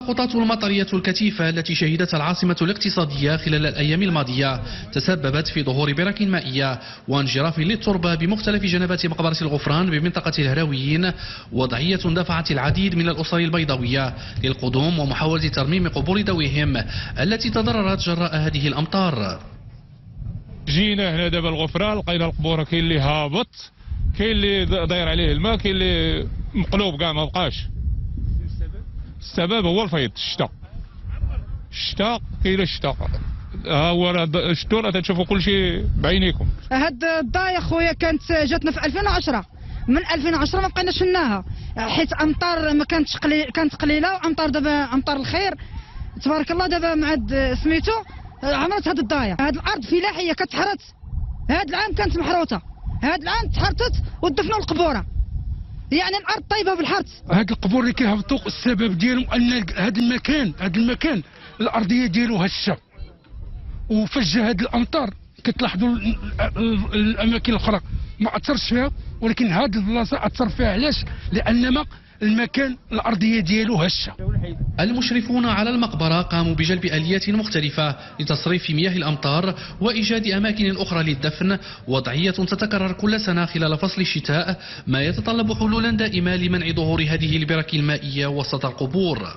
التساقطات المطرية الكثيفة التي شهدتها العاصمة الاقتصادية خلال الأيام الماضية تسببت في ظهور برك مائية وانجراف للتربة بمختلف جنبات مقبرة الغفران بمنطقة الهراويين، وضعية دفعت العديد من الأسر البيضاوية للقدوم ومحاولة ترميم قبور ذويهم التي تضررت جراء هذه الأمطار. جينا هنا دابا الغفران لقينا القبور كاين اللي هابط، كاين اللي داير عليه الماء، كاين اللي مقلوب كاع ما بقاش. السبب هو الفيض، الشتاء كاين الشتاء. ها هو شتونا تنشوفوا كل شيء بعينيكم. هاد الضايا خويا كانت جاتنا في 2010، من 2010 ما بقيناش شفناها حيت امطار ما كانت قليله، وامطار دابا امطار الخير تبارك الله. دابا مع سميتو عمرت هاد الضايا. هاد الارض فلاحيه كتحرث، هاد العام كانت محروته، هاد العام تحرثت ودفنوا القبوره، يعني الارض طيبه بالحرث. هاد القبور اللي كيهبطوا السبب ديالهم ان هاد المكان الارضيه ديالو هشه، وفجاه هاد الامطار كتلاحظوا الاماكن الاخرى ما اثرش فيها، ولكن هاد البلاصه اثر فيها. علاش؟ لان المكان الارضيه ديالو هشه. المشرفون على المقبرة قاموا بجلب آليات مختلفة لتصريف مياه الأمطار وإيجاد أماكن أخرى للدفن، وضعية تتكرر كل سنة خلال فصل الشتاء، ما يتطلب حلولا دائمة لمنع ظهور هذه البرك المائية وسط القبور.